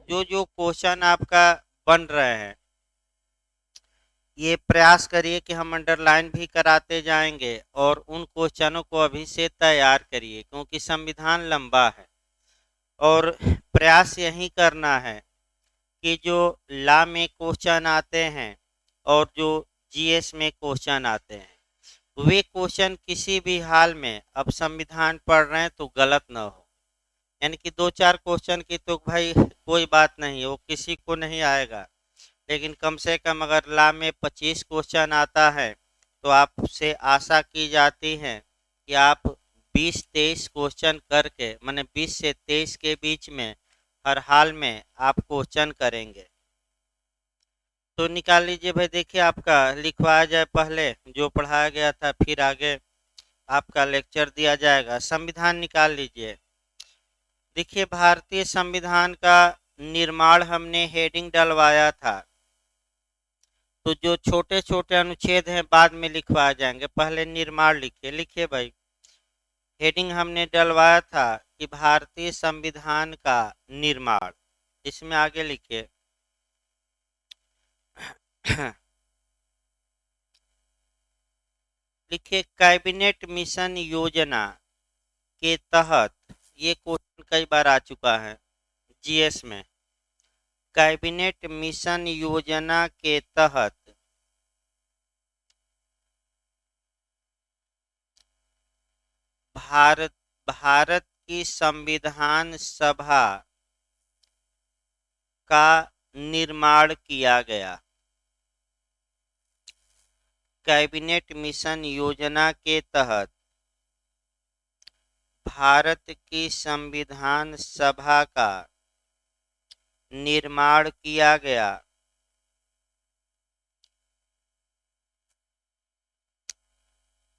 जो जो क्वेश्चन आपका बन रहे हैं, ये प्रयास करिए कि हम अंडरलाइन भी कराते जाएंगे और उन क्वेश्चनों को अभी से तैयार करिए, क्योंकि संविधान लंबा है और प्रयास यही करना है कि जो लॉ में क्वेश्चन आते हैं और जो जीएस में क्वेश्चन आते हैं, वे क्वेश्चन किसी भी हाल में अब संविधान पढ़ रहे हैं तो गलत ना हो। यानी कि दो चार क्वेश्चन की तो भाई कोई बात नहीं, वो किसी को नहीं आएगा, लेकिन कम से कम अगर लॉ में 25 क्वेश्चन आता है तो आपसे आशा की जाती है कि आप 20-23 क्वेश्चन करके, माने 20 से 23 के बीच में हर हाल में आप क्वेश्चन करेंगे। तो निकाल लीजिए भाई, देखिए आपका लिखवाया जाए, पहले जो पढ़ाया गया था फिर आगे आपका लेक्चर दिया जाएगा। संविधान निकाल लीजिए। देखिए भारतीय संविधान का निर्माण हमने हेडिंग डलवाया था, तो जो छोटे छोटे अनुच्छेद हैं बाद में लिखवाए जाएंगे, पहले निर्माण लिखिए। लिखिए भाई, हेडिंग हमने डलवाया था कि भारतीय संविधान का निर्माण, इसमें आगे लिखिए लिखिए कैबिनेट मिशन योजना के तहत, ये क्वेश्चन कई बार आ चुका है जीएस में। कैबिनेट मिशन योजना के तहत भारत भारत की संविधान सभा का निर्माण किया गया। कैबिनेट मिशन योजना के तहत भारत की संविधान सभा का निर्माण किया गया।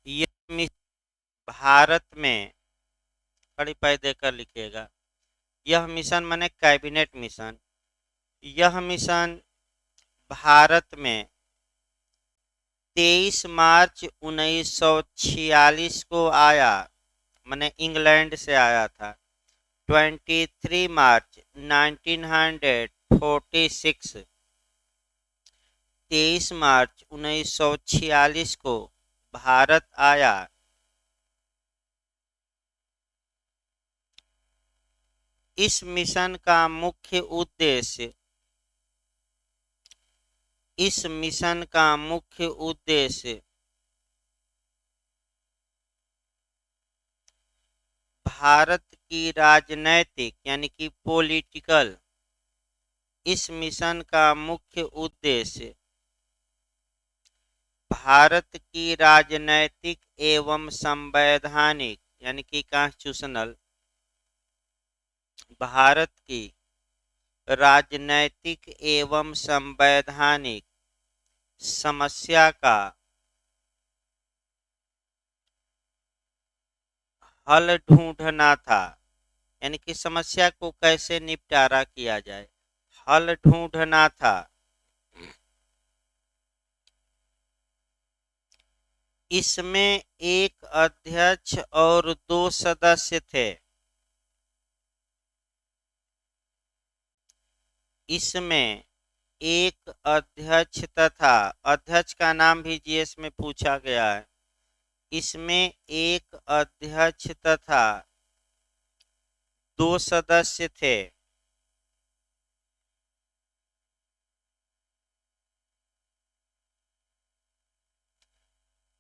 यह भारत में, बड़ी पै देकर लिखिएगा, यह मिशन माने कैबिनेट मिशन, यह मिशन भारत में 23 मार्च 1946 को आया, माने इंग्लैंड से आया था। 23 मार्च 1946, 23 मार्च 1946 को भारत आया। इस मिशन का मुख्य उद्देश्य, इस मिशन का मुख्य उद्देश्य भारत की राजनैतिक यानी कि पॉलिटिकल, इस मिशन का मुख्य उद्देश्य भारत की राजनैतिक एवं संवैधानिक यानी कि कॉन्स्टिट्यूशनल, भारत की राजनैतिक एवं संवैधानिक समस्या का हल ढूंढना था। यानी कि समस्या को कैसे निपटारा किया जाए, हल ढूंढना था। इसमें एक अध्यक्ष और 2 सदस्य थे। इसमें एक अध्यक्ष तथा, अध्यक्ष का नाम भी जीएस में पूछा गया है। इसमें एक अध्यक्ष तथा 2 सदस्य थे।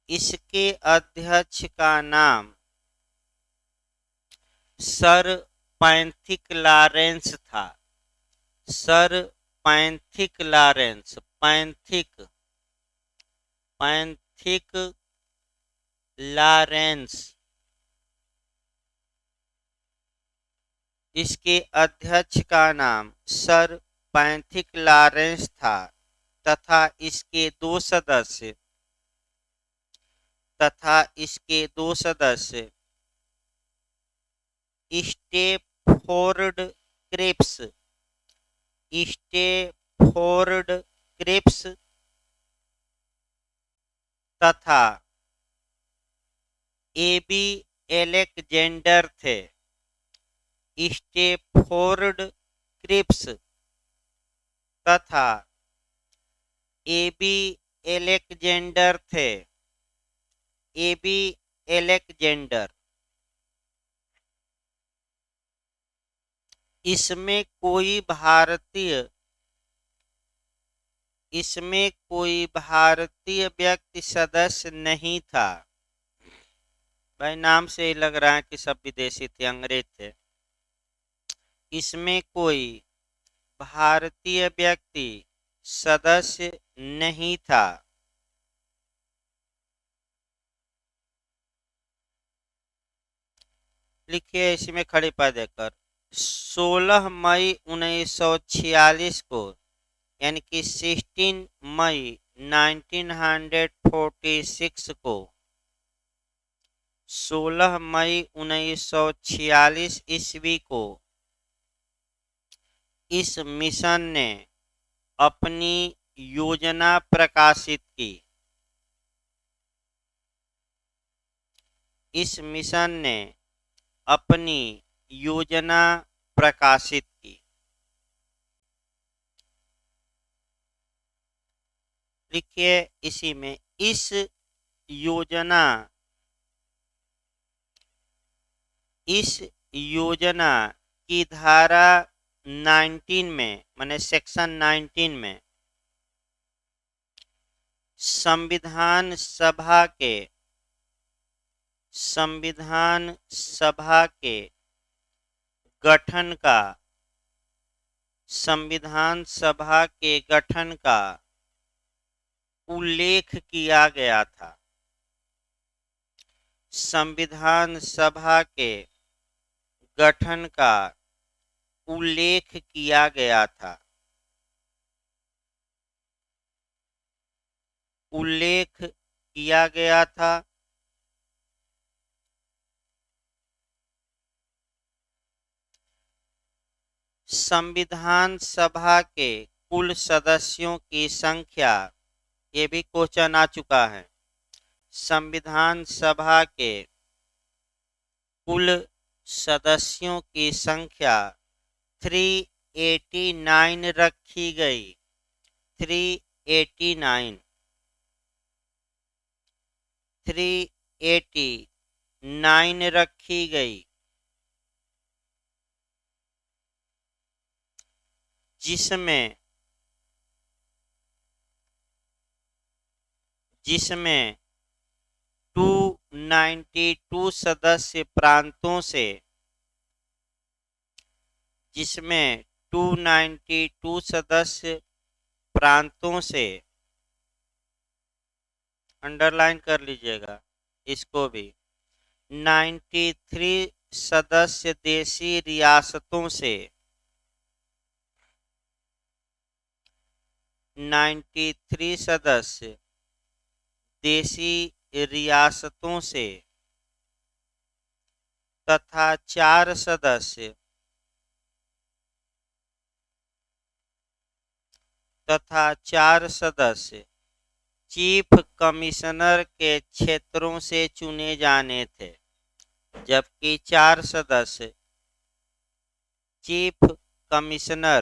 इसके अध्यक्ष का नाम सर पैंथिक लॉरेंस था। Sir Pethick Lawrence, Pethick, Pethick Lawrence इसके अध्यक्ष का नाम सर पैंथिक लॉरेंस था तथा इसके 2 सदस्य, तथा इसके 2 सदस्य स्टेफोर्ड क्रिप्स, स्टेफोर्ड क्रिप्स तथा एबी एलेक्जेंडर थे। स्टेफोर्ड क्रिप्स तथा एबी एलेक्जेंडर थे। AB Alexander. इसमें कोई भारतीय इसमें कोई भारतीय व्यक्ति सदस्य नहीं था। भाई नाम से ही लग रहा है कि सब विदेशी थे, अंग्रेज थे। इसमें कोई भारतीय व्यक्ति सदस्य नहीं था। लिखिए इसी में खड़ी पा देकर 16 मई 1946 को, यानी कि 16 मई 1946 को, 16 मई 1946 ईस्वी को इस मिशन ने अपनी योजना प्रकाशित की। इस मिशन ने अपनी योजना प्रकाशित की। लिखिए इसी में इस योजना की धारा 19 में, माने सेक्शन 19 में संविधान सभा के गठन का उल्लेख किया गया था। संविधान सभा के गठन का उल्लेख किया गया था। उल्लेख किया गया था। संविधान सभा के कुल सदस्यों की संख्या, ये भी क्वेश्चन आ चुका है। संविधान सभा के कुल सदस्यों की संख्या 389 रखी गई। 389 रखी गई, जिसमें 292 सदस्य प्रांतों से, 292 सदस्य प्रांतों से, अंडरलाइन कर लीजिएगा इसको भी, 93 सदस्य देशी रियासतों से, 93 सदस्य देशी रियासतों से तथा 4 सदस्य चीफ कमिश्नर के क्षेत्रों से चुने जाने थे। जबकि 4 सदस्य चीफ कमिश्नर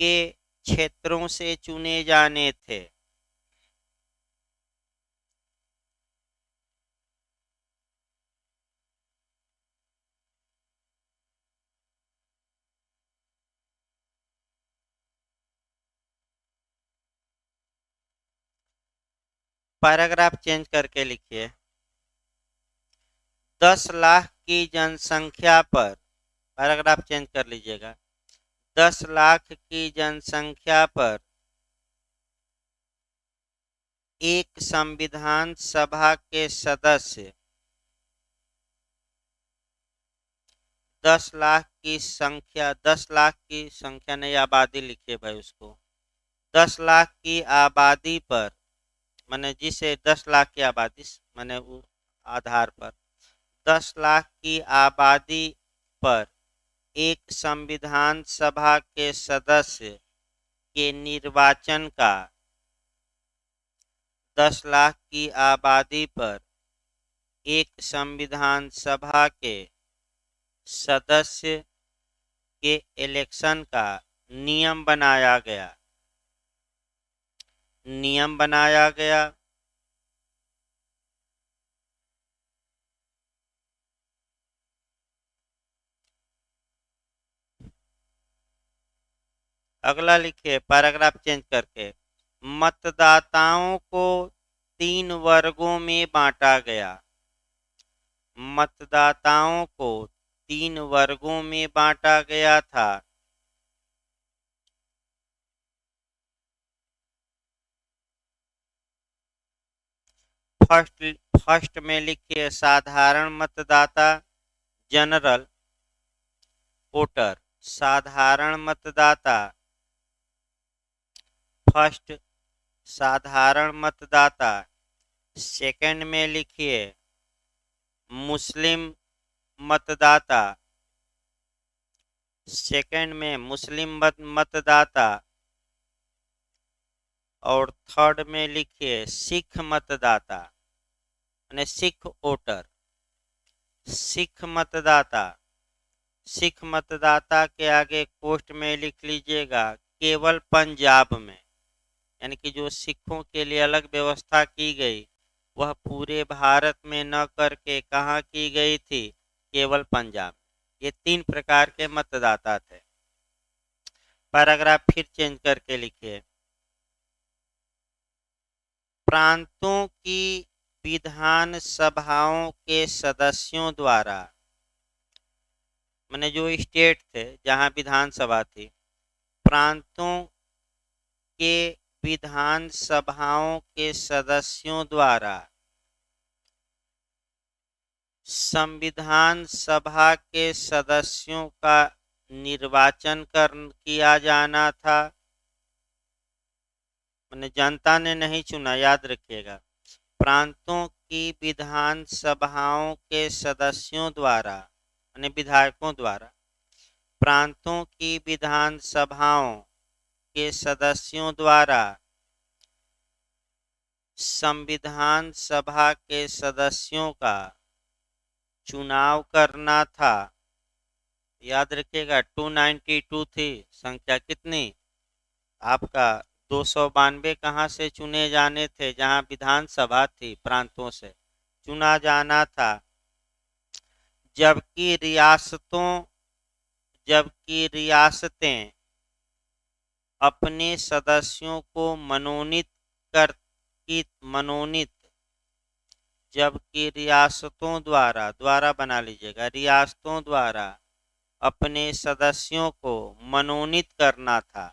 के क्षेत्रों से चुने जाने थे। पैराग्राफ चेंज करके लिखिए। 10 लाख की जनसंख्या पर, पैराग्राफ चेंज कर लीजिएगा। 10 लाख की जनसंख्या पर एक संविधान सभा के सदस्य 10 लाख की संख्या नहीं, आबादी लिखिए भाई उसको। 10 लाख की आबादी पर, माने जिसे 10 लाख की आबादी, माने आधार पर 10 लाख की आबादी पर एक संविधान सभा के सदस्य के निर्वाचन का, 10 लाख की आबादी पर एक संविधान सभा के सदस्य के इलेक्शन का नियम बनाया गया। नियम बनाया गया। अगला लिखिए पैराग्राफ चेंज करके। मतदाताओं को 3 वर्गों में बांटा गया। मतदाताओं को 3 वर्गों में बांटा गया था। फर्स्ट फर्स्ट में लिखिए साधारण मतदाता, जनरल वोटर। साधारण मतदाता, फर्स्ट साधारण मतदाता। सेकंड में लिखिए मुस्लिम मतदाता। सेकंड में मुस्लिम मतदाता। और थर्ड में लिखिए सिख मतदाता यानी सिख वोटर। सिख मतदाता। सिख मतदाता के आगे कोष्ठ में लिख लीजिएगा केवल पंजाब में, यानी कि जो सिखों के लिए अलग व्यवस्था की गई वह पूरे भारत में न करके कहाँ की गई थी, केवल पंजाब। ये 3 प्रकार के मतदाता थे। पैराग्राफ फिर चेंज करके लिखिए। प्रांतों की विधान सभाओं के सदस्यों द्वारा, माने जो स्टेट थे जहां विधानसभा थी, प्रांतों के विधान सभाओं के सदस्यों द्वारा संविधान सभा के सदस्यों का निर्वाचन किया जाना था। मैंने जनता ने नहीं चुना, याद रखिएगा। प्रांतों की विधान सभाओं के सदस्यों द्वारा यानी विधायकों द्वारा प्रांतों की विधान सभाओं के सदस्यों द्वारा संविधान सभा के सदस्यों का चुनाव करना था। याद रखिएगा 292 थी संख्या। कितनी आपका 292 कहाँ से चुने जाने थे, जहां विधानसभा थी प्रांतों से चुना जाना था। जबकि रियासतें अपने सदस्यों को मनोनीत जबकि रियासतों द्वारा बना लीजिएगा, रियासतों द्वारा अपने सदस्यों को मनोनीत करना था,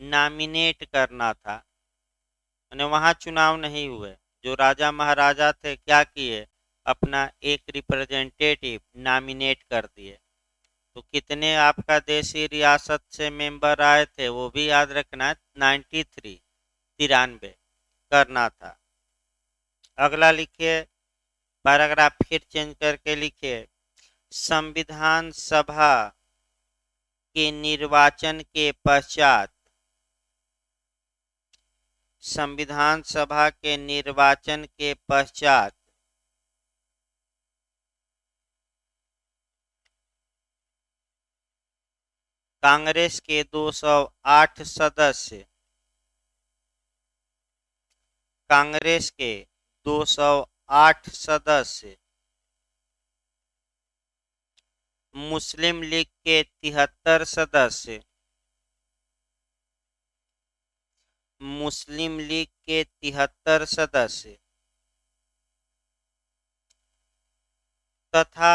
नॉमिनेट करना था। यानी वहां चुनाव नहीं हुए। जो राजा महाराजा थे क्या किए, अपना एक रिप्रेजेंटेटिव नॉमिनेट कर दिए। तो कितने आपका देशी रियासत से मेंबर आए थे वो भी याद रखना है, 93 93 करना था। अगला लिखिए पैराग्राफ फिर चेंज करके लिखिए। संविधान सभा के निर्वाचन के पश्चात संविधान सभा के निर्वाचन के पश्चात कांग्रेस के 208 सदस्य कांग्रेस के 208 सदस्य मुस्लिम लीग के 73 सदस्य मुस्लिम लीग के 73 सदस्य तथा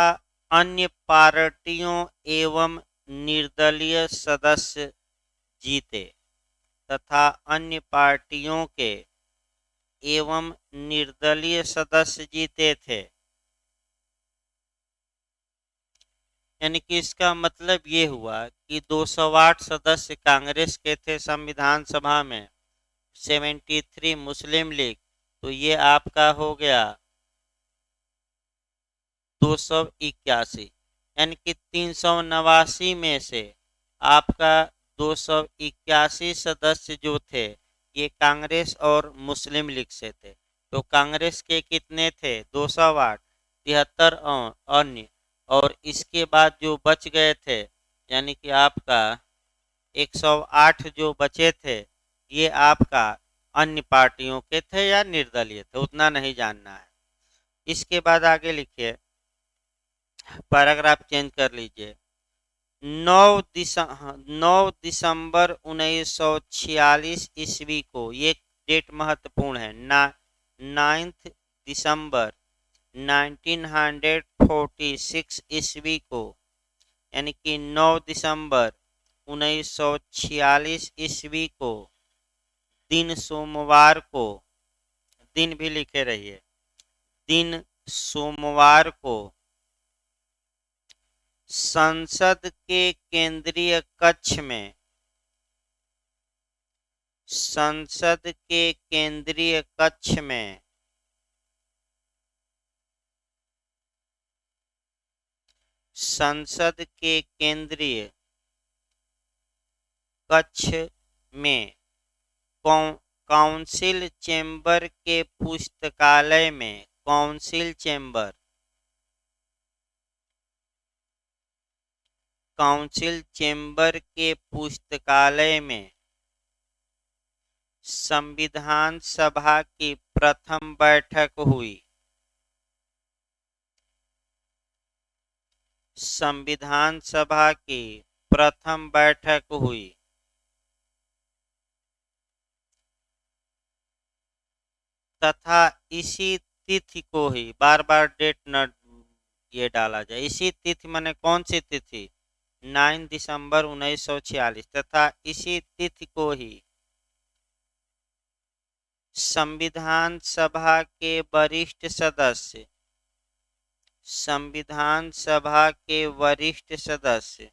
अन्य पार्टियों एवं निर्दलीय सदस्य जीते तथा अन्य पार्टियों के एवं निर्दलीय सदस्य जीते थे। यानी कि इसका मतलब ये हुआ कि 208 सदस्य कांग्रेस के थे संविधान सभा में, 73 मुस्लिम लीग, तो ये आपका हो गया 281। यानी कि 389 में से आपका 281 सदस्य जो थे ये कांग्रेस और मुस्लिम लीग से थे। तो कांग्रेस के कितने थे, 208, 73 अन्य, और इसके बाद जो बच गए थे यानी कि आपका 108 जो बचे थे ये आपका अन्य पार्टियों के थे या निर्दलीय थे, उतना नहीं जानना है। इसके बाद आगे लिखिए, पैराग्राफ चेंज कर लीजिए। 9 दिसंबर 1946 ईस्वी को, ये डेट महत्वपूर्ण है, 9 दिसंबर 1946 ईस्वी को, यानी कि 9 दिसंबर 1946 ईस्वी को, दिन सोमवार को, दिन भी लिखे रहिए, दिन सोमवार को संसद के केंद्रीय कक्ष में, संसद के केंद्रीय कक्ष में संसद के केंद्रीय कक्ष में काउंसिल चेंबर के पुस्तकालय में, काउंसिल चेंबर, काउंसिल चेंबर के पुस्तकालय में संविधान सभा की प्रथम बैठक हुई। संविधान सभा की प्रथम बैठक हुई तथा इसी तिथि को ही, बार बार डेट न ये डाला जाए, इसी तिथि माने कौन सी तिथि, 9 दिसंबर 1946, तथा इसी तिथि को ही संविधान सभा के वरिष्ठ सदस्य, संविधान सभा के वरिष्ठ सदस्य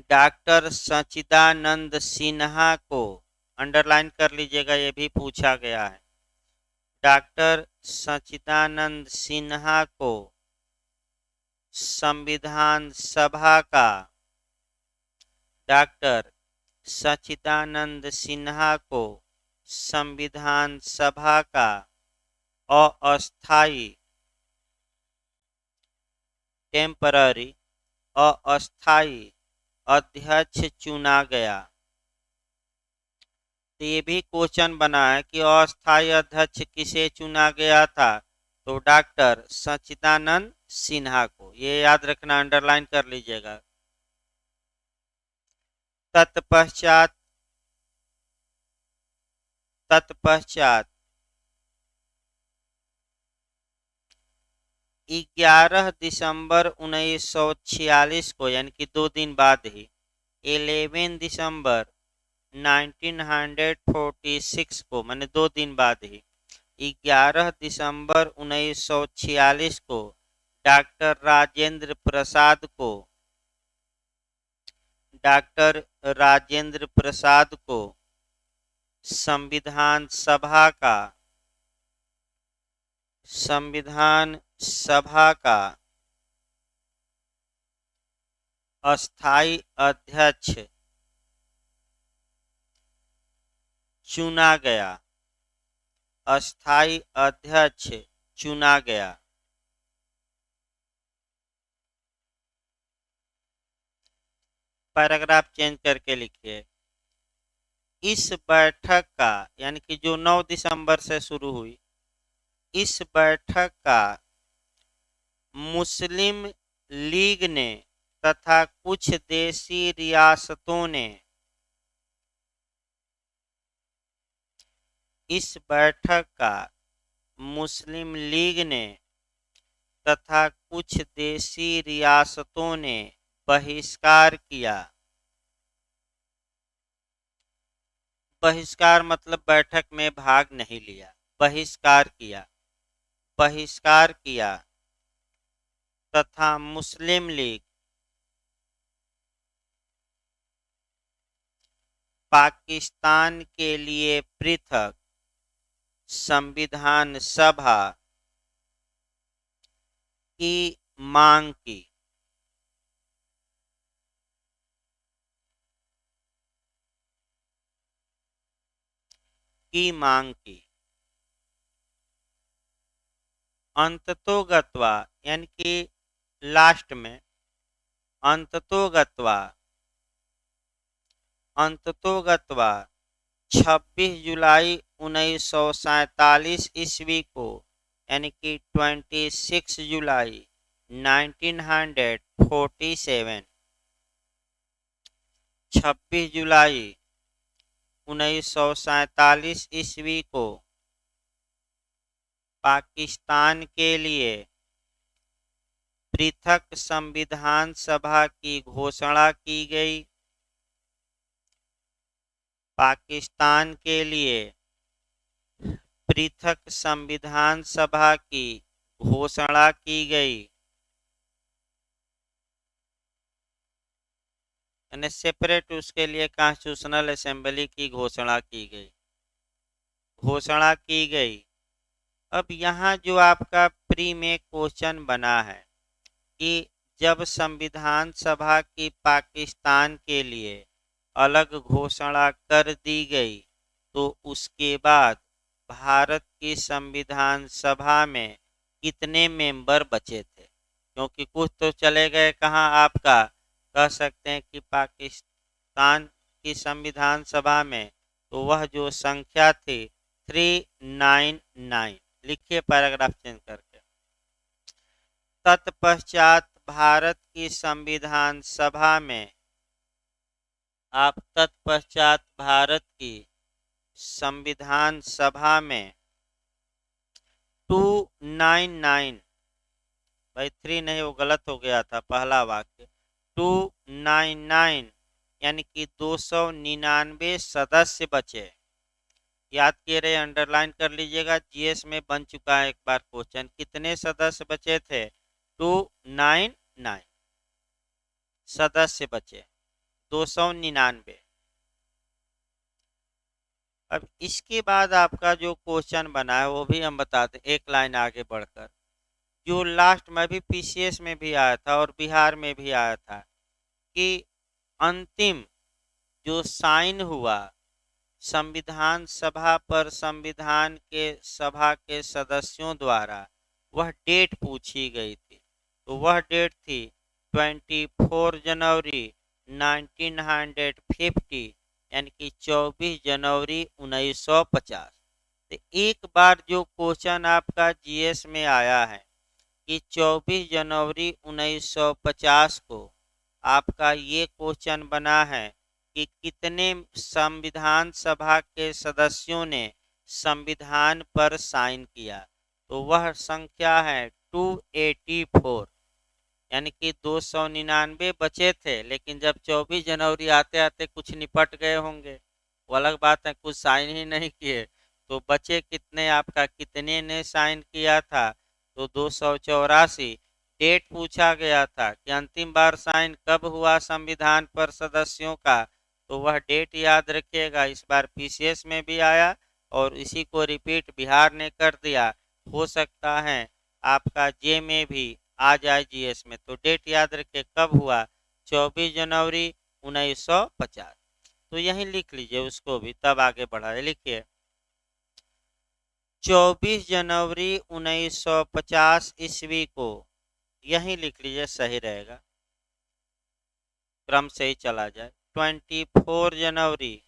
डॉक्टर सच्चिदानंद सिन्हा को, अंडरलाइन कर लीजिएगा, ये भी पूछा गया है, डॉक्टर सच्चिदानंद सिन्हा को संविधान सभा का, डॉक्टर सच्चिदानंद सिन्हा को संविधान सभा का अस्थायी, टेम्पररी, अस्थायी अध्यक्ष चुना गया। तो ये भी क्वेश्चन बना है कि अस्थायी अध्यक्ष किसे चुना गया था, तो डॉक्टर सच्चिदानंद सिन्हा को, ये याद रखना, अंडरलाइन कर लीजिएगा। तत्पश्चात 11 दिसंबर 1946 को, यानी कि 2 दिन बाद ही, 11 दिसंबर 1946 को, माने 2 दिन बाद ही, 11 दिसंबर 1946 को डॉक्टर राजेंद्र प्रसाद को, डॉक्टर राजेंद्र प्रसाद को संविधान सभा का, संविधान सभा का अस्थायी अध्यक्ष चुना गया, अस्थायी अध्यक्ष चुना गया। पैराग्राफ चेंज करके लिखिए, इस बैठक का, यानी कि जो 9 दिसंबर से शुरू हुई, इस बैठक का मुस्लिम लीग ने तथा कुछ देशी रियासतों ने, इस बैठक का मुस्लिम लीग ने तथा कुछ देशी रियासतों ने बहिष्कार किया। बहिष्कार मतलब बैठक में भाग नहीं लिया, बहिष्कार किया, बहिष्कार किया तथा मुस्लिम लीग पाकिस्तान के लिए पृथक संविधान सभा की मांग की। की मांग की। अंततोगत्वा, यानी कि लास्ट में, अंततोगत्वा अंततोगत्वा 26 जुलाई 1947 ईस्वी को, यानी कि 26 जुलाई 1947, 26 जुलाई 1947 ईस्वी को पाकिस्तान के लिए पृथक संविधान सभा की घोषणा की गई। पाकिस्तान के लिए पृथक संविधान सभा की घोषणा की गई, यानी सेपरेट उसके लिए कॉन्स्टिट्यूशनल असेंबली की घोषणा की गई, घोषणा की गई। अब यहाँ जो आपका प्री में क्वेश्चन बना है कि जब संविधान सभा की पाकिस्तान के लिए अलग घोषणा कर दी गई तो उसके बाद भारत की संविधान सभा में कितने मेंबर बचे थे, क्योंकि कुछ तो चले गए कहाँ, आपका कह सकते हैं कि पाकिस्तान की संविधान सभा में, तो वह जो संख्या थी 399। लिखिए पैराग्राफ चेंज करके। तत्पश्चात भारत की संविधान सभा में, आप तत्पश्चात भारत की संविधान सभा में 299, भाई 3 नहीं, वो गलत हो गया था पहला वाक्य, 299 यानी कि 299 सदस्य बचे। याद किए रहे, अंडरलाइन कर लीजिएगा, जीएस में बन चुका है एक बार क्वेश्चन। कितने सदस्य बचे थे? 299 सदस्य बचे, 299। अब इसके बाद आपका जो क्वेश्चन बना है वो भी हम बताते, एक लाइन आगे बढ़कर, जो लास्ट में भी पीसीएस में भी आया था और बिहार में भी आया था कि अंतिम जो साइन हुआ संविधान सभा पर संविधान के सभा के सदस्यों द्वारा, वह डेट पूछी गई थी। तो वह डेट थी 24 जनवरी 1950, यानी कि 24 जनवरी 1950। तो एक बार जो क्वेश्चन आपका जीएस में आया है कि 24 जनवरी 1950 को आपका ये क्वेश्चन बना है कि कितने संविधान सभा के सदस्यों ने संविधान पर साइन किया, तो वह संख्या है 284, यानी कि 299 बचे थे, लेकिन जब 24 जनवरी आते आते कुछ निपट गए होंगे, वो अलग बात है, कुछ साइन ही नहीं किए, तो बचे कितने, आपका कितने ने साइन किया था? तो 284। डेट पूछा गया था कि अंतिम बार साइन कब हुआ संविधान पर सदस्यों का, तो वह डेट याद रखिएगा। इस बार पीसीएस में भी आया और इसी को रिपीट बिहार ने कर दिया, हो सकता है आपका जे में भी आ जाए जीएस में। तो डेट याद रखिए कब हुआ, 24 जनवरी 1950। तो यही लिख लीजिए उसको भी, तब आगे बढ़ाए। लिखिए 24 जनवरी 1950 ईस्वी को, यही लिख लीजिए, सही रहेगा, क्रम से ही चला जाए। 24 जनवरी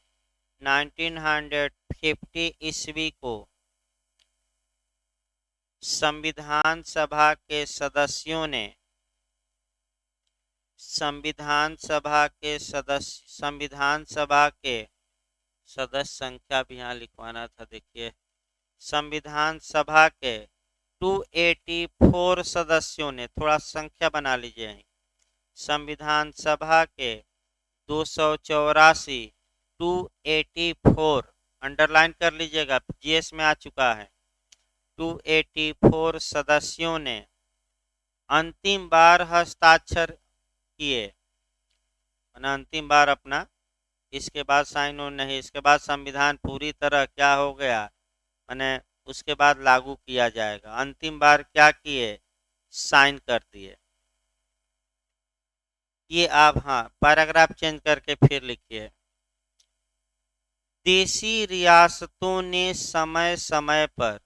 1950 ईस्वी को संविधान सभा के सदस्यों ने, संविधान सभा के सदस्य संख्या भी यहाँ लिखवाना था, देखिए संविधान सभा के 284 सदस्यों ने, थोड़ा संख्या बना लीजिए यहीं, संविधान सभा के 284, 284 अंडरलाइन कर लीजिएगा, जीएस में आ चुका है। 284 सदस्यों ने अंतिम बार हस्ताक्षर किए, अंतिम बार अपना, इसके बाद साइन ऑन नहीं, इसके बाद संविधान पूरी तरह क्या हो गया, मैंने उसके बाद लागू किया जाएगा। अंतिम बार क्या किए, साइन कर दिए। ये आप, हाँ, पैराग्राफ चेंज करके फिर लिखिए, देशी रियासतों ने समय समय पर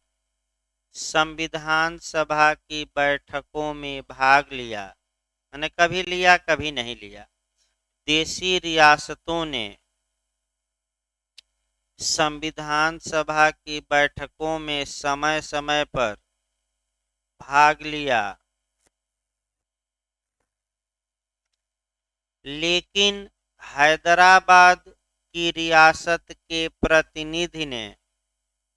संविधान सभा की बैठकों में भाग लिया, मैंने कभी लिया कभी नहीं लिया। देशी रियासतों ने संविधान सभा की बैठकों में समय समय पर भाग लिया, लेकिन हैदराबाद की रियासत के प्रतिनिधि ने,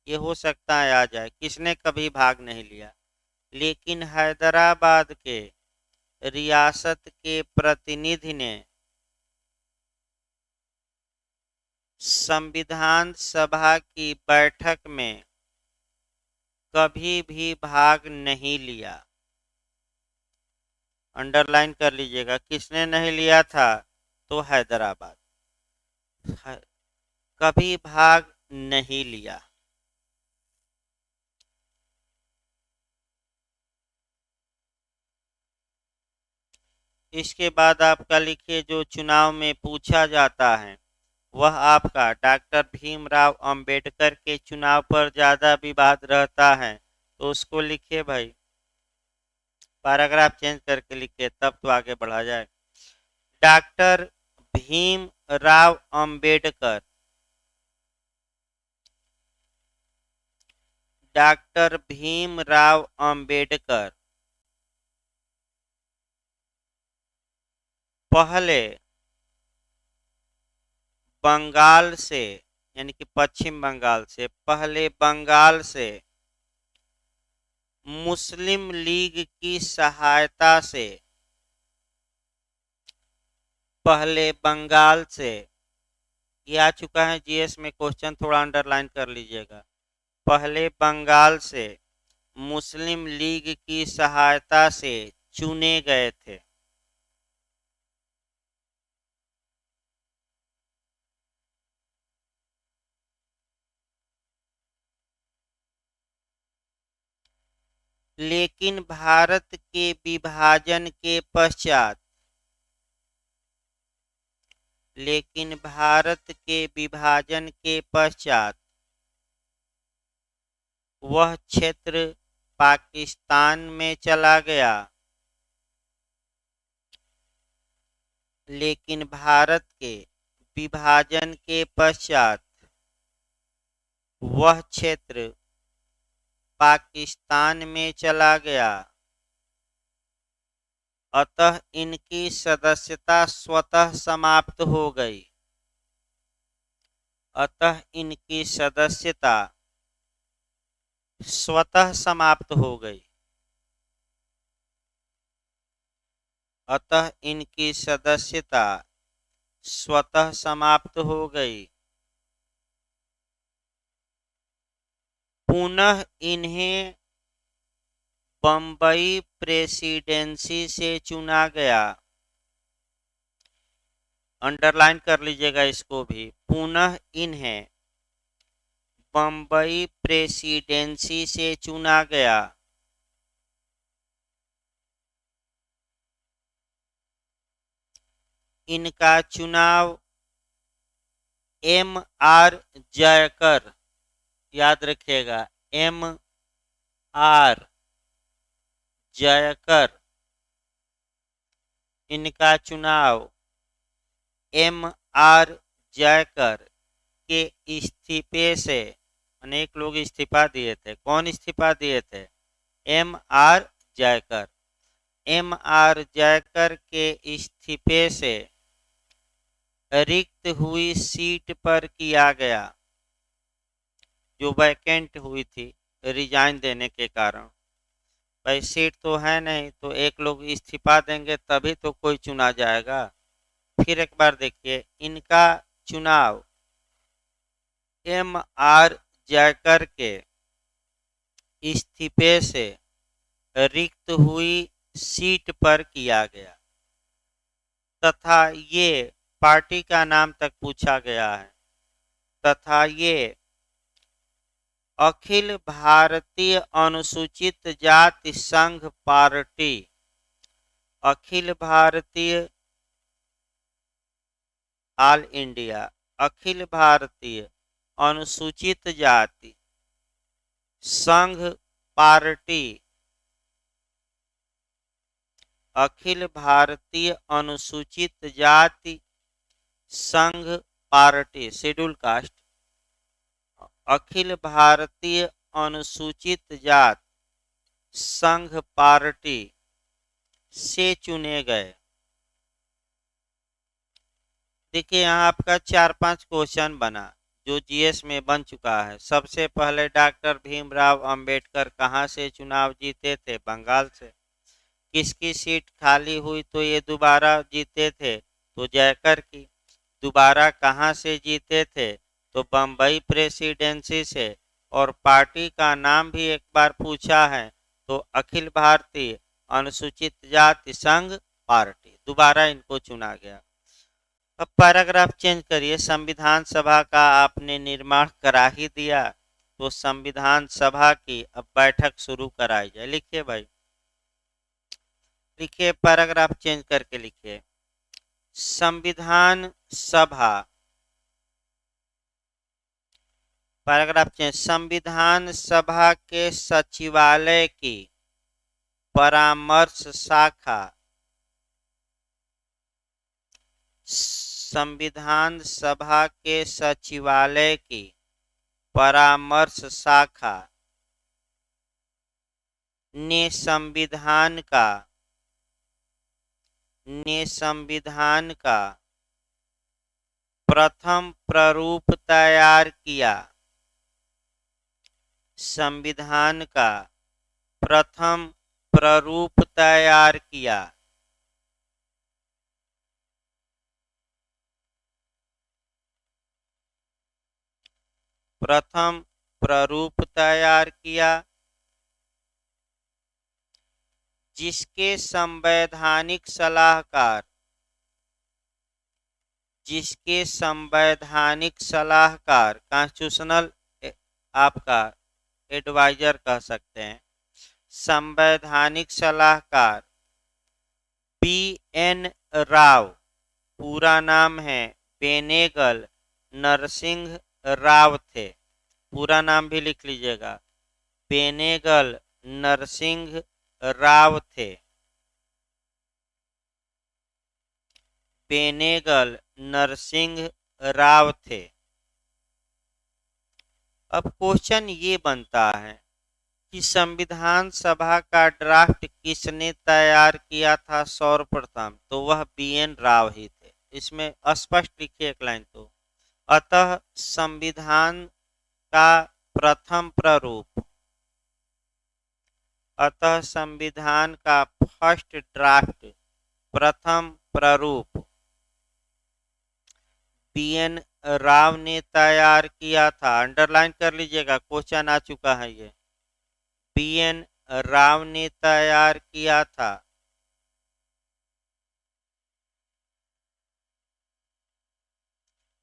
ये हो सकता है आ जाए, किसने कभी भाग नहीं लिया, लेकिन हैदराबाद के रियासत के प्रतिनिधि ने संविधान सभा की बैठक में कभी भी भाग नहीं लिया। अंडरलाइन कर लीजिएगा, किसने नहीं लिया था, तो हैदराबाद, कभी भाग नहीं लिया। इसके बाद आपका लिखिए, जो चुनाव में पूछा जाता है वह आपका डॉक्टर भीमराव अंबेडकर के चुनाव पर ज्यादा विवाद रहता है, तो उसको लिखिए भाई, पैराग्राफ चेंज करके लिखिए, तब तो आगे बढ़ा जाए। डॉक्टर भीमराव अंबेडकर, डॉक्टर भीमराव अंबेडकर पहले बंगाल से, यानी कि पश्चिम बंगाल से, पहले बंगाल से मुस्लिम लीग की सहायता से, पहले बंगाल से, ये आ चुका है जीएस में क्वेश्चन, थोड़ा अंडरलाइन कर लीजिएगा, पहले बंगाल से मुस्लिम लीग की सहायता से चुने गए थे। लेकिन भारत के विभाजन के पश्चात, लेकिन भारत के विभाजन के पश्चात वह क्षेत्र पाकिस्तान में चला गया, लेकिन भारत के विभाजन के पश्चात वह क्षेत्र पाकिस्तान में चला गया, अतः इनकी सदस्यता स्वतः समाप्त हो गई, अतः इनकी सदस्यता स्वतः समाप्त हो गई, अतः इनकी सदस्यता स्वतः समाप्त हो गई। पुनः इन्हें बम्बई प्रेसिडेंसी से चुना गया, अंडरलाइन कर लीजिएगा इसको भी, पुनः इन्हें बम्बई प्रेसिडेंसी से चुना गया। इनका चुनाव M.R. जयकर, याद रखिएगा, M.R. जयकर, इनका चुनाव M.R. जयकर के इस्तीफे से, अनेक लोग इस्तीफा दिए थे, कौन इस्तीफा दिए थे, M.R. जयकर, M.R. जयकर के इस्तीफे से रिक्त हुई सीट पर किया गया, जो वैकेंट हुई थी रिजाइन देने के कारण। भाई सीट तो है नहीं, तो एक लोग इस्तीफा देंगे तभी तो कोई चुना जाएगा। फिर एक बार देखिए, इनका चुनाव M.R. जयकर के इस्तीफे से रिक्त हुई सीट पर किया गया, तथा ये पार्टी का नाम तक पूछा गया है, तथा ये अखिल भारतीय अनुसूचित जाति संघ party, Akhil Bharatiya, all India Akhil Bharatiya अनुसूचित जाति संघ पार्टी, अखिल भारतीय अनुसूचित जाति संघ party, schedule caste, Akhil Bharatiya अनुसूचित जात संघ पार्टी से चुने गए। देखिए यहाँ आपका 4-5 क्वेश्चन बना जो जीएस में बन चुका है। सबसे पहले डॉक्टर भीमराव अंबेडकर कहाँ से चुनाव जीते थे? बंगाल से। किसकी सीट खाली हुई तो ये दोबारा जीते थे? तो जयकर की। दोबारा कहाँ से जीते थे? तो बम्बई प्रेसिडेंसी से। और पार्टी का नाम भी एक बार पूछा है तो अखिल भारतीय अनुसूचित जाति संघ पार्टी। दोबारा इनको चुना गया। अब पैराग्राफ चेंज करिए। संविधान सभा का आपने निर्माण करा ही दिया तो संविधान सभा की अब बैठक शुरू कराई जाए। लिखिए भाई, लिखिए, पैराग्राफ चेंज करके लिखिए। संविधान सभा, पैराग्राफ चेंज। संविधान सभा के सचिवालय की परामर्श शाखा, संविधान सभा के सचिवालय की परामर्श शाखा ने संविधान का प्रथम प्रारूप तैयार किया। संविधान का प्रथम प्रारूप तैयार किया। प्रथम प्रारूप तैयार किया जिसके संवैधानिक सलाहकार, कॉन्स्टिट्यूशनल आपका एडवाइजर कह सकते हैं, संवैधानिक सलाहकार बी.एन. राव, पूरा नाम है बेनेगल नरसिंह राव थे। पूरा नाम भी लिख लीजिएगा, बेनेगल नरसिंह राव थे। बेनेगल नरसिंह राव थे। अब क्वेश्चन ये बनता है कि संविधान सभा का ड्राफ्ट किसने तैयार किया था सर्वप्रथम? तो वह बी.एन. राव ही थे। इसमें स्पष्ट लिखिए एक लाइन तो, अतः संविधान का प्रथम प्रारूप, अतः संविधान का फर्स्ट ड्राफ्ट, प्रथम प्रारूप बी.एन. राव ने तैयार किया था। अंडरलाइन कर लीजिएगा, क्वेश्चन आ चुका है ये। बी.एन. राव ने तैयार किया था।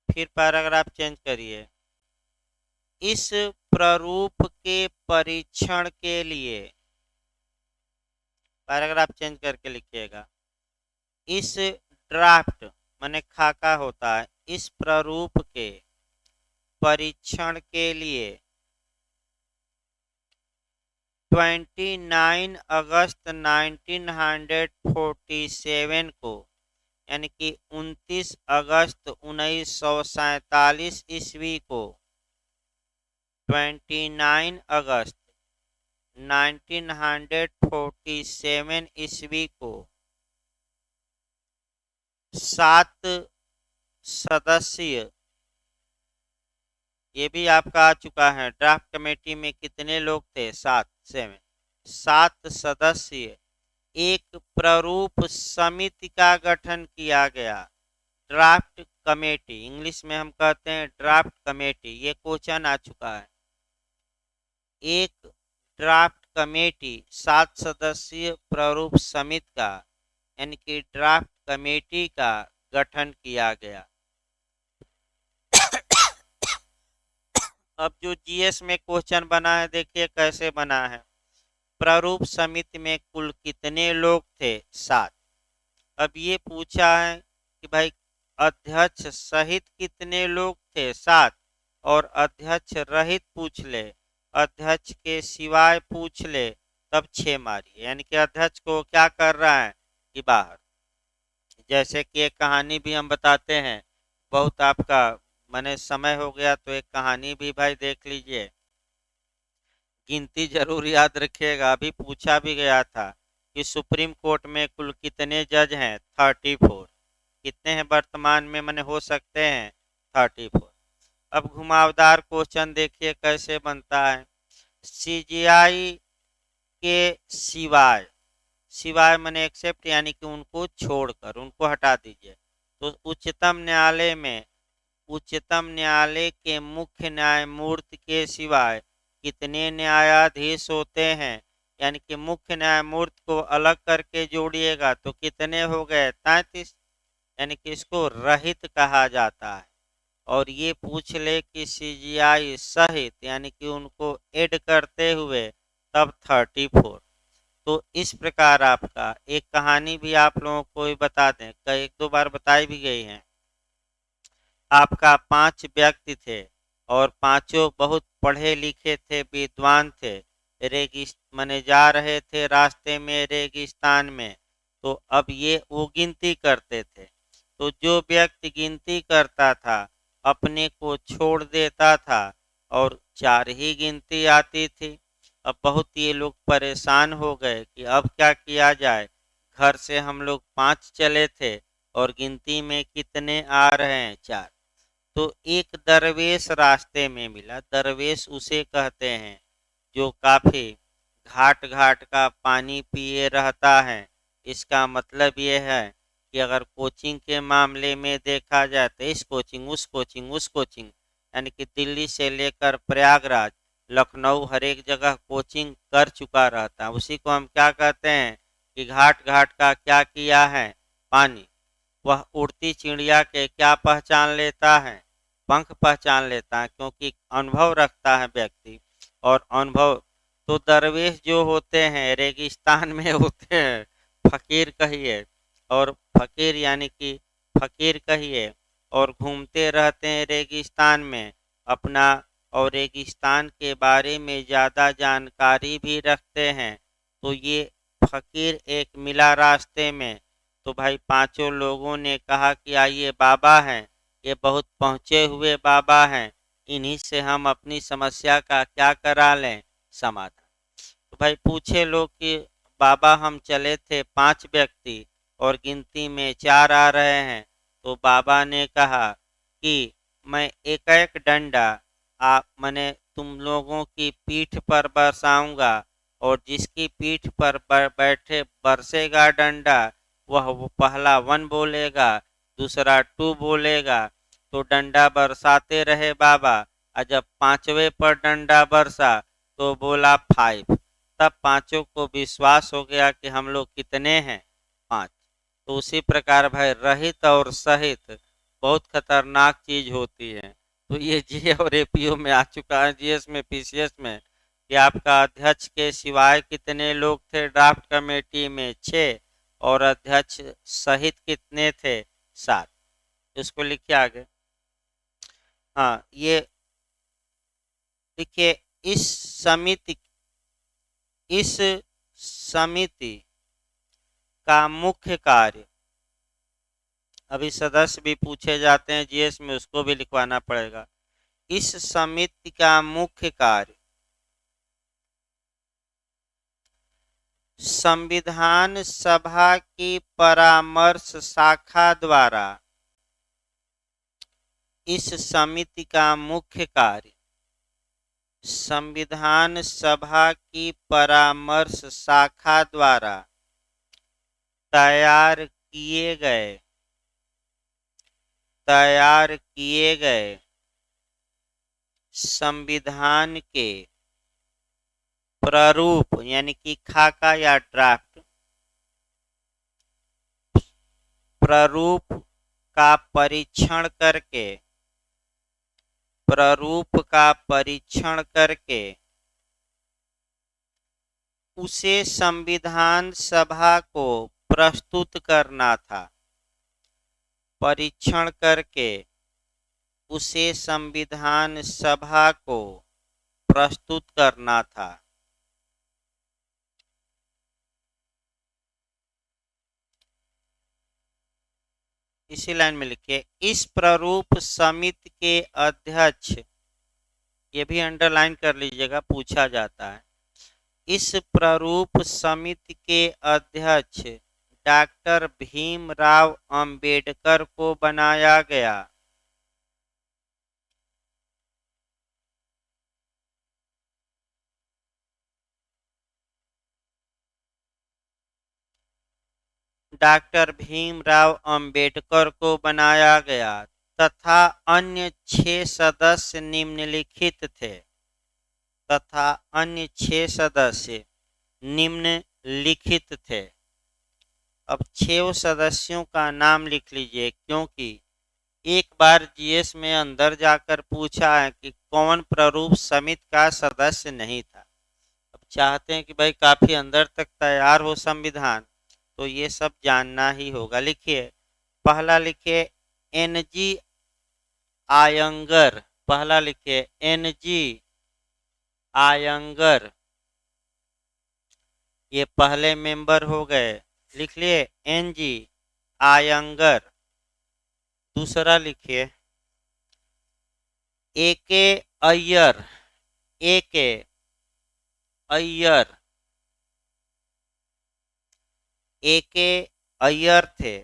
फिर पैराग्राफ चेंज करिए। इस प्रारूप के परीक्षण के लिए, पैराग्राफ चेंज करके लिखिएगा, इस ड्राफ्ट माने खाका होता है, इस प्रारूप के परीक्षण के लिए 29 अगस्त 1947 को, यानी कि 29 अगस्त 1947 ईस्वी को, 29 अगस्त 1947 ईस्वी को 7 सदस्यीय, ये भी आपका आ चुका है। ड्राफ्ट कमेटी में कितने लोग थे? 7 सदस्यीय एक प्रारूप समिति का गठन किया गया। ड्राफ्ट कमेटी, इंग्लिश में हम कहते हैं ड्राफ्ट कमेटी। ये क्वेश्चन आ चुका है। एक ड्राफ्ट कमेटी 7 सदस्यीय प्रारूप समिति का, यानी कि ड्राफ्ट कमेटी का गठन किया गया। अब जो जीएस में क्वेश्चन बना है देखिए कैसे बना है। प्रारूप समिति में कुल कितने लोग थे? 7। अब ये पूछा है कि भाई अध्यक्ष सहित कितने लोग थे? 7। और अध्यक्ष रहित पूछ ले, अध्यक्ष के सिवाय पूछ ले, तब 6 मारिए। यानी कि अध्यक्ष को क्या कर रहा है कि बाहर। जैसे कि एक कहानी भी हम बताते हैं, बहुत आपका मैंने समय हो गया तो एक कहानी भी भाई देख लीजिए। गिनती जरूर याद रखिएगा। अभी पूछा भी गया था कि सुप्रीम कोर्ट में कुल कितने जज हैं? 34। कितने हैं वर्तमान में? मैंने हो सकते हैं 34। अब घुमावदार क्वेश्चन देखिए कैसे बनता है। सीजीआई के सिवाय, सिवाय मैंने एक्सेप्ट यानी कि उनको छोड़कर, उनको हटा दीजिए। तो उच्चतम न्यायालय के मुख्य न्यायमूर्ति के सिवाय कितने न्यायाधीश होते हैं? यानी कि मुख्य न्यायमूर्ति को अलग करके जोड़िएगा तो कितने हो गए? 33। यानी कि इसको रहित कहा जाता है। और ये पूछ ले कि सीजीआई सहित यानी कि उनको ऐड करते हुए तब 34। तो इस प्रकार आपका एक कहानी भी आप लोगों को भी बता दें, कई एक दो बार बताई भी गई है। आपका 5 व्यक्ति थे और पांचों बहुत पढ़े लिखे थे, विद्वान थे। माने जा रहे थे रास्ते में रेगिस्तान में। तो अब ये वो गिनती करते थे। तो जो व्यक्ति गिनती करता था अपने को छोड़ देता था और 4 ही गिनती आती थी। अब बहुत ये लोग परेशान हो गए कि अब क्या किया जाए। घर से हम लोग 5 चले थे और गिनती में कितने आ रहे हैं? 4। तो एक दरवेश रास्ते में मिला। दरवेश उसे कहते हैं जो काफी घाट घाट का पानी पिए रहता है। इसका मतलब ये है कि अगर कोचिंग के मामले में देखा जाए तो इस कोचिंग उस कोचिंग उस कोचिंग, यानी कि दिल्ली से लेकर प्रयागराज, लखनऊ, हर एक जगह कोचिंग कर चुका रहता है। उसी को हम क्या कहते हैं कि घाट घाट का क्या किया है? पानी। वह उड़ती चिड़िया के क्या पहचान लेता है? पंख पहचान लेता है, क्योंकि अनुभव रखता है व्यक्ति। और अनुभव तो दरवेश जो होते हैं रेगिस्तान में होते हैं, फकीर कहिए, और फकीर यानी कि फकीर कहिए, और घूमते रहते हैं रेगिस्तान में अपना, और रेगिस्तान के बारे में ज़्यादा जानकारी भी रखते हैं। तो ये फकीर एक मिला रास्ते में। तो भाई पांचों लोगों ने कहा कि आइए, बाबा हैं, ये बहुत पहुँचे हुए बाबा हैं, इन्हीं से हम अपनी समस्या का क्या करा लें? समाधान। तो भाई पूछे लोग कि बाबा हम चले थे 5 व्यक्ति और गिनती में 4 आ रहे हैं। तो बाबा ने कहा कि मैं एक एक डंडा आप मैंने तुम लोगों की पीठ पर बरसाऊंगा, और जिसकी पीठ पर बैठे बरसेगा डंडा, वह वो पहला 1 बोलेगा, दूसरा 2 बोलेगा। तो डंडा बरसाते रहे बाबा, और जब 5वें पर डंडा बरसा तो बोला 5। तब पांचों को विश्वास हो गया कि हम लोग कितने हैं? 5। तो उसी प्रकार भाई रहित और सहित बहुत खतरनाक चीज होती है। तो ये जी और एपीओ में आ चुका है, जीएस में, पीसीएस में, कि आपका अध्यक्ष के सिवाय कितने लोग थे ड्राफ्ट कमेटी में? 6। और अध्यक्ष सहित कितने थे? 7। इसको लिखिए आगे। हाँ, ये देखिए, इस समिति इस समिति का मुख्य कार्य, अभी सदस्य भी पूछे जाते हैं जीएस में, उसको भी लिखवाना पड़ेगा। इस समिति का मुख्य कार्य संविधान सभा की परामर्श शाखा द्वारा, इस समिति का मुख्य कार्य संविधान सभा की परामर्श शाखा द्वारा तैयार किए गए संविधान के प्रारूप यानी कि खाका या ड्राफ्ट प्रारूप का परीक्षण करके उसे संविधान सभा को प्रस्तुत करना था। परीक्षण करके उसे संविधान सभा को प्रस्तुत करना था। इसी लाइन में लिखिए, इस प्रारूप समिति के अध्यक्ष, ये भी अंडरलाइन कर लीजिएगा, पूछा जाता है। इस प्रारूप समिति के अध्यक्ष डॉक्टर भीमराव अंबेडकर को बनाया गया। डॉक्टर भीमराव अंबेडकर को बनाया गया तथा अन्य 6 सदस्य निम्नलिखित थे। तथा अन्य 6 सदस्य निम्नलिखित थे। अब 6 सदस्यों का नाम लिख लीजिए, क्योंकि एक बार जीएस में अंदर जाकर पूछा है कि कौन प्रारूप समिति का सदस्य नहीं था। अब चाहते हैं कि भाई काफी अंदर तक तैयार हो संविधान, तो ये सब जानना ही होगा। लिखिए, पहला लिखिए एनजी आयंगर। पहला लिखिए एनजी आयंगर, ये पहले मेंबर हो गए, लिख लिए एनजी आयंगर। दूसरा लिखिए एके अय्यर। एके अय्यर, एके अय्यर थे।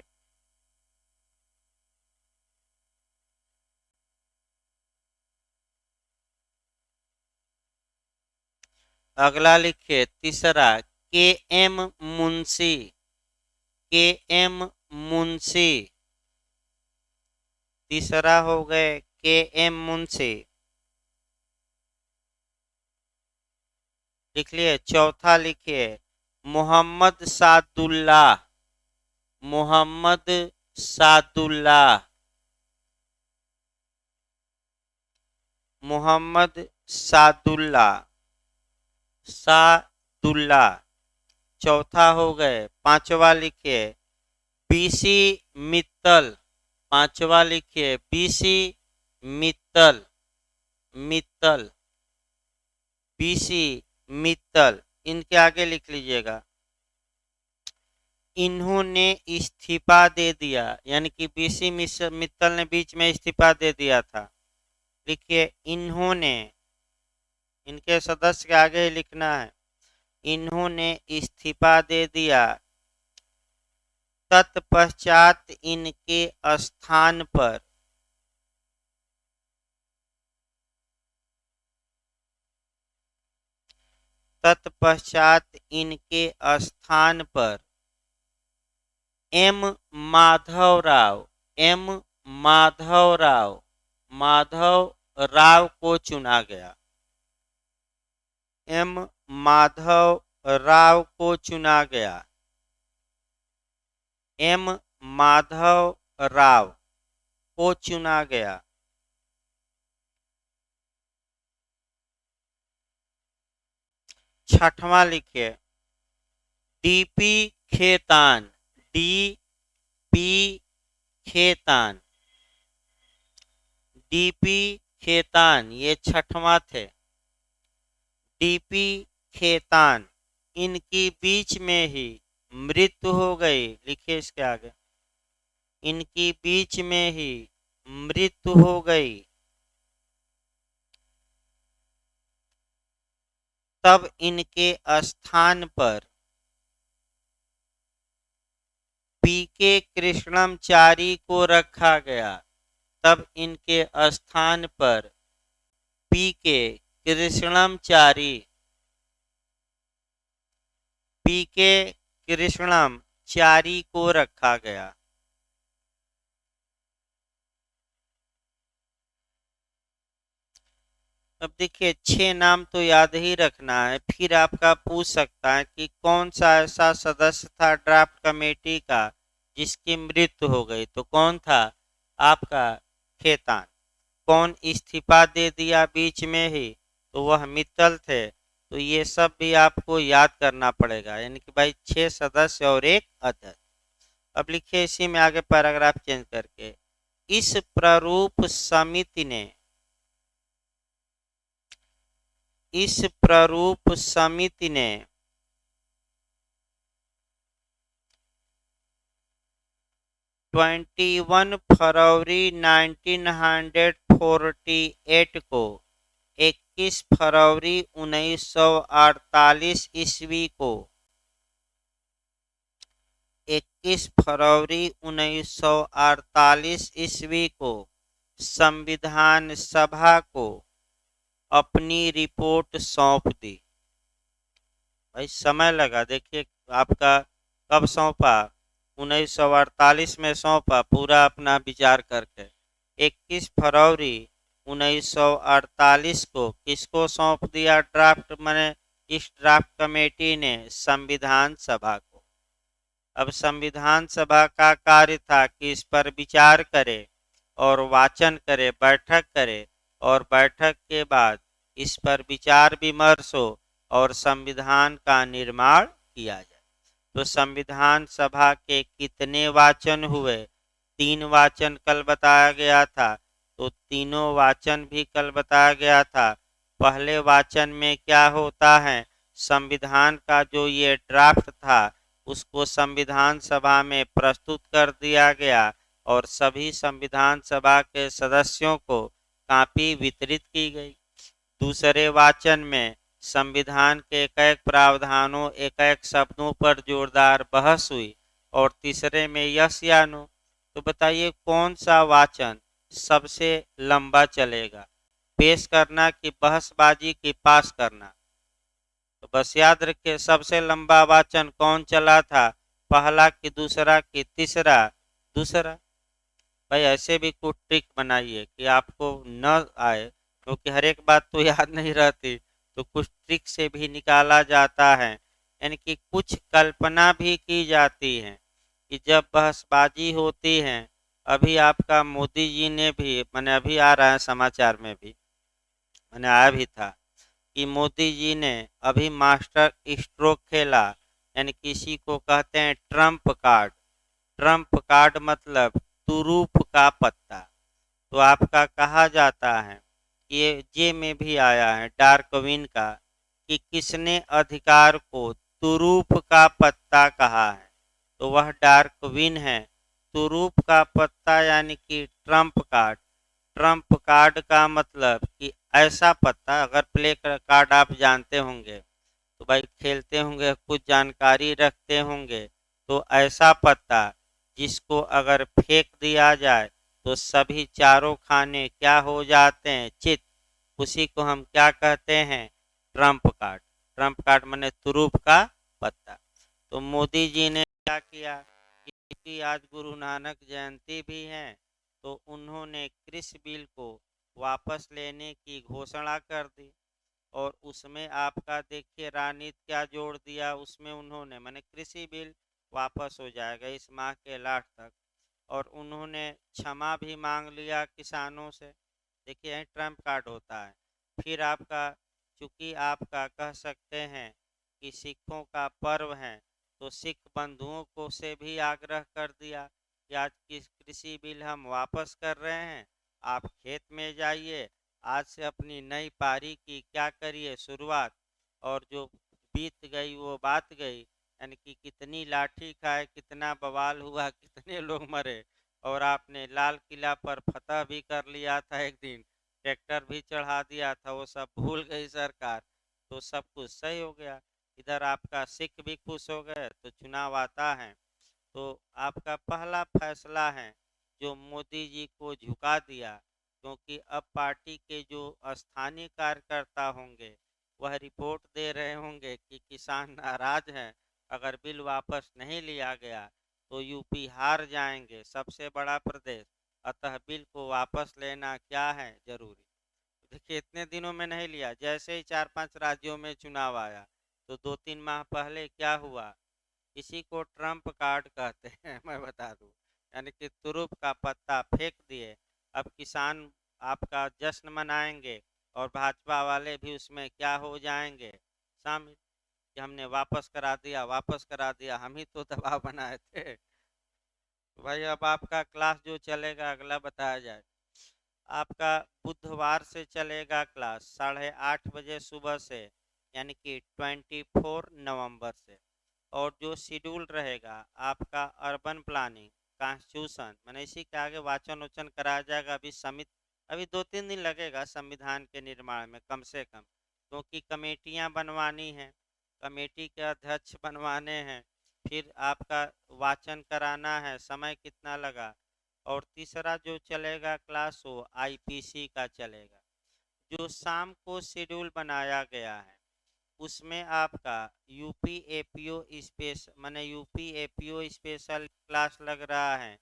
अगला लिखिए तीसरा के एम मुंशी। के एम मुंशी, तीसरा हो गए के एम मुंशी, लिख लिए। चौथा लिखिए मोहम्मद सादुल्लाह। मोहम्मद सादुल्लाह, मोहम्मद सादुल्लाह, सादुल्लाह। चौथा हो गए। पांचवा लिखिए बीसी मित्तल। पांचवा लिखिए बीसी मित्तल। मित्तल, बीसी मित्तल। इनके आगे लिख लीजिएगा इन्होंने इस्तीफा दे दिया, यानी कि बीसी मित्तल ने बीच में इस्तीफा दे दिया था। लिखिए इन्होंने, इनके सदस्य के आगे ही लिखना है, इन्होंने इस्तीफा दे दिया। तत्पश्चात इनके स्थान पर, तत्पश्चात इनके स्थान पर एम माधवराव, एम माधवराव, माधव राव को चुना गया। एम माधव राव को चुना गया। एम माधव राव को चुना गया। छठवां लिखिए DP Khaitan. DP Khaitan, DP Khaitan, ये छठवां थे। डीपी खेतान, इनकी बीच में ही मृत्यु हो गई। लिखिए इसके आगे, इनकी बीच में ही मृत्यु हो गई। तब इनके स्थान पर पीके कृष्णमचारी को रखा गया। तब इनके स्थान पर पीके कृष्णमचारी, पीके कृष्णमचारी को रखा गया। अब देखिए 6 नाम तो याद ही रखना है, फिर आपका पूछ सकता है कि कौन सा ऐसा सदस्य था ड्राफ्ट कमेटी का जिसकी मृत्यु हो गई, तो कौन था आपका खेतान। कौन इस्तीफा दे दिया बीच में ही, तो वह मित्तल थे। तो ये सब भी आपको याद करना पड़ेगा, यानी कि भाई 6 सदस्य और एक अध्यक्ष। अब लिखिए इसी में आगे पैराग्राफ चेंज करके, इस प्रारूप समिति ने, इस प्रारूप समिति ने 21 फरवरी 1948 को, 21 फरवरी 1948 ईस्वी को, 21 फरवरी 1948 ईस्वी को संविधान सभा को अपनी रिपोर्ट सौंप दी। भाई समय लगा, देखिए आपका कब सौंपा, 1948 में सौंपा पूरा अपना विचार करके। 21 फरवरी 1948 को किसको सौंप दिया ड्राफ्ट, माने इस ड्राफ्ट कमेटी ने संविधान सभा को। अब संविधान सभा का कार्य था कि इस पर विचार करे और वाचन करे, बैठक करे, और बैठक के बाद इस पर विचार विमर्श हो और संविधान का निर्माण किया जाए। तो संविधान सभा के कितने वाचन हुए, 3 वाचन कल बताया गया था, तो तीनों वाचन भी कल बताया गया था। पहले वाचन में क्या होता है, संविधान का जो ये ड्राफ्ट था उसको संविधान सभा में प्रस्तुत कर दिया गया और सभी संविधान सभा के सदस्यों को कॉपी वितरित की गई। दूसरे वाचन में संविधान के एक प्रावधानों, एक शब्दों पर जोरदार बहस हुई और तीसरे में यस या नो। तो बताइए कौन सा वाचन सबसे लंबा चलेगा, पेश करना कि बहसबाजी की पास करना। तो बस याद रखिए सबसे लंबा वाचन कौन चला था, पहला कि दूसरा कि तीसरा, दूसरा। भाई ऐसे भी कुछ ट्रिक बनाइए कि आपको न आए, क्योंकि हर एक बात तो याद नहीं रहती, तो कुछ ट्रिक से भी निकाला जाता है, यानी कि कुछ कल्पना भी की जाती है कि जब बहसबाजी होती है। अभी आपका मोदी जी ने भी, मैंने अभी आ रहा है समाचार में भी, मैंने आया भी था कि मोदी जी ने अभी मास्टर स्ट्रोक खेला, यानी किसी को कहते हैं ट्रम्प कार्ड। ट्रम्प कार्ड मतलब तुरूप का पत्ता। तो आपका कहा जाता है कि ये जे में भी आया है डार्विन का, कि किसने अधिकार को तुरूप का पत्ता कहा है, तो वह डार्विन है। तुरूप का पत्ता यानी कि ट्रम्प कार्ड। ट्रम्प कार्ड का मतलब कि ऐसा पत्ता, अगर प्ले कार्ड आप जानते होंगे तो भाई खेलते होंगे, कुछ जानकारी रखते होंगे, तो ऐसा पत्ता जिसको अगर फेंक दिया जाए तो सभी चारों खाने क्या हो जाते हैं, चित, उसी को हम क्या कहते हैं, ट्रम्प कार्ड। ट्रम्प कार्ड माने तुरूप का पत्ता। तो मोदी जी ने क्या किया कि आज गुरु नानक जयंती भी है, तो उन्होंने कृषि बिल को वापस लेने की घोषणा कर दी। और उसमें आपका देखिए राजनीति क्या जोड़ दिया, उसमें उन्होंने, माने कृषि बिल वापस हो जाएगा इस माह के लास्ट तक, और उन्होंने क्षमा भी मांग लिया किसानों से। देखिए यही ट्रम्प कार्ड होता है। फिर आपका, चूंकि आपका कह सकते हैं कि सिखों का पर्व है, तो सिख बंधुओं को से भी आग्रह कर दिया कि आज की कृषि बिल हम वापस कर रहे हैं, आप खेत में जाइए, आज से अपनी नई पारी की क्या करिए शुरुआत। और जो बीत गई वो बात गई, यानी कि कितनी लाठी खाए, कितना बवाल हुआ, कितने लोग मरे, और आपने लाल किला पर फतह भी कर लिया था एक दिन, ट्रैक्टर भी चढ़ा दिया था, वो सब भूल गई सरकार, तो सब कुछ सही हो गया। इधर आपका सिख भी खुश हो गए, तो चुनाव आता है। तो आपका पहला फैसला है जो मोदी जी को झुका दिया, क्योंकि अब पार्टी के जो स्थानीय कार्यकर्ता होंगे वह रिपोर्ट दे रहे होंगे कि किसान नाराज हैं, अगर बिल वापस नहीं लिया गया तो यूपी हार जाएंगे, सबसे बड़ा प्रदेश, अतः बिल को वापस लेना क्या है जरूरी। देखिए इतने दिनों में नहीं लिया, जैसे ही 4-5 राज्यों में चुनाव आया, तो 2-3 माह पहले क्या हुआ, इसी को ट्रम्प कार्ड कहते हैं मैं बता दूं, यानी कि तुरुप का पत्ता फेंक दिए। अब किसान आपका जश्न मनाएंगे और भाजपा वाले भी उसमें क्या हो जाएंगे शामिल, कि हमने वापस करा दिया, वापस करा दिया, हम ही तो दबाव बनाए थे। तो भाई अब आपका क्लास जो चलेगा अगला बताया जाए। आपका बुधवार से चलेगा क्लास 8:30 बजे सुबह से, यानी कि 24 नवंबर से। और जो शेड्यूल रहेगा आपका अर्बन प्लानिंग, कॉन्स्टिट्यूशन, मैंने इसी के आगे वाचन उचन कराया जाएगा। अभी 2-3 दिन लगेगा संविधान के निर्माण में कम से कम, क्योंकि कमेटियां बनवानी हैं, कमेटी के अध्यक्ष बनवाने हैं, फिर आपका वाचन कराना है, समय कितना लगा। और तीसरा जो चलेगा क्लास वो आईपीसी का चलेगा। जो शाम को शेड्यूल बनाया गया है उसमें आपका यूपी एपीओ स्पेशल क्लास लग रहा है,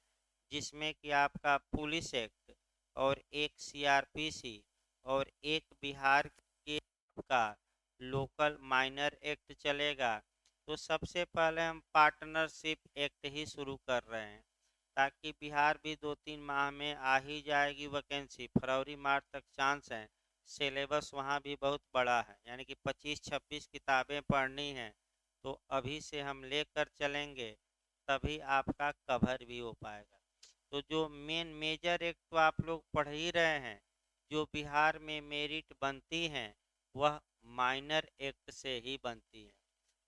जिसमें कि आपका पुलिस एक्ट और एक सीआरपीसी और एक बिहार के आपका लोकल माइनर एक्ट चलेगा। तो सबसे पहले हम पार्टनरशिप एक्ट ही शुरू कर रहे हैं, ताकि बिहार भी 2-3 माह में आ ही जाएगी वैकेंसी, फरवरी मार्च तक चांस है। सिलेबस वहाँ भी बहुत बड़ा है, यानी कि 25-26 किताबें पढ़नी हैं। तो अभी से हम लेकर चलेंगे तभी आपका कवर भी हो पाएगा। तो जो मेजर एक्ट तो आप लोग पढ़ ही रहे हैं, जो बिहार में मेरिट बनती हैं वह माइनर एक्ट से ही बनती है।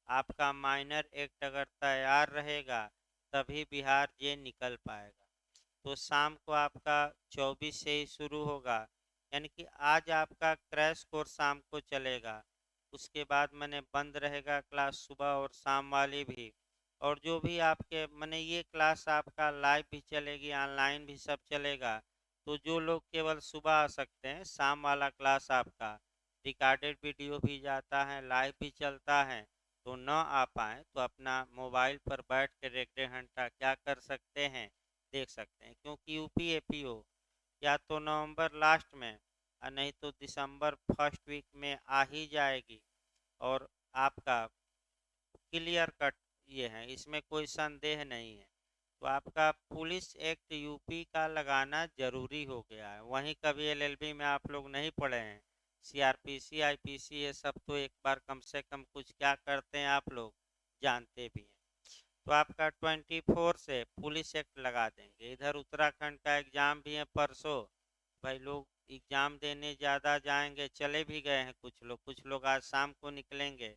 आपका माइनर एक्ट अगर तैयार रहेगा तभी बिहार जे निकल पाएगा। तो शाम को आपका 24 से ही शुरू होगा, यानी कि आज आपका क्रैश कोर्स शाम को चलेगा। उसके बाद मैंने बंद रहेगा क्लास सुबह और शाम वाली भी। और जो भी आपके मैंने ये क्लास आपका लाइव भी चलेगी, ऑनलाइन भी सब चलेगा। तो जो लोग केवल सुबह आ सकते हैं, शाम वाला क्लास आपका रिकॉर्डेड वीडियो भी जाता है, लाइव भी चलता है। तो न आ पाए तो अपना मोबाइल पर बैठ कर 1-1.5 घंटा क्या कर सकते हैं, देख सकते हैं। क्योंकि यूपी एपीओ या तो नवंबर लास्ट में और नहीं तो दिसंबर फर्स्ट वीक में आ ही जाएगी। और आपका क्लियर कट ये है, इसमें कोई संदेह नहीं है। तो आपका पुलिस एक्ट यूपी का लगाना जरूरी हो गया है। वहीं कभी एलएलबी में आप लोग नहीं पढ़े हैं, सीआरपीसी आईपीसी ये सब तो एक बार कम से कम कुछ क्या करते हैं आप लोग जानते भी हैं। तो आपका 24 से पुलिस एक्ट लगा देंगे। इधर उत्तराखंड का एग्ज़ाम भी है परसों, भाई लोग एग्ज़ाम देने ज़्यादा जाएंगे, चले भी गए हैं कुछ लोग आज शाम को निकलेंगे।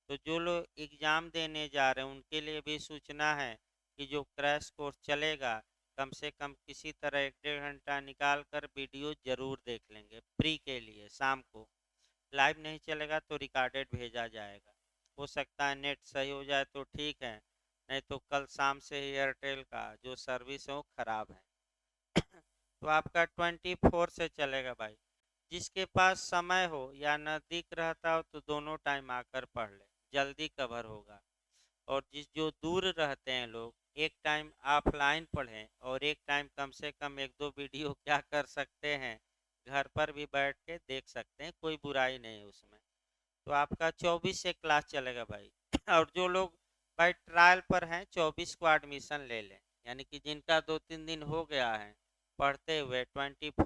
तो जो लोग एग्ज़ाम देने जा रहे हैं उनके लिए भी सूचना है कि जो क्रैश कोर्स चलेगा कम से कम किसी तरह 1-1.5 घंटा निकाल कर वीडियो ज़रूर देख लेंगे प्री के लिए। शाम को लाइव नहीं चलेगा तो रिकॉर्डेड भेजा जाएगा। हो सकता है नेट सही हो जाए तो ठीक है, नहीं तो कल शाम से ही एयरटेल का जो सर्विस है वो ख़राब है। तो आपका 24 से चलेगा भाई। जिसके पास समय हो या नज़दीक रहता हो तो दोनों टाइम आकर पढ़ ले, जल्दी कवर होगा। और जो दूर रहते हैं लोग, एक टाइम ऑफलाइन पढ़ें और एक टाइम कम से कम 1-2 वीडियो क्या कर सकते हैं, घर पर भी बैठ के देख सकते हैं, कोई बुराई नहीं उसमें। तो आपका 24 से क्लास चलेगा भाई। और जो लोग भाई ट्रायल पर हैं 24 को एडमिशन ले लें, यानी कि जिनका 2-3 दिन हो गया है पढ़ते हुए 24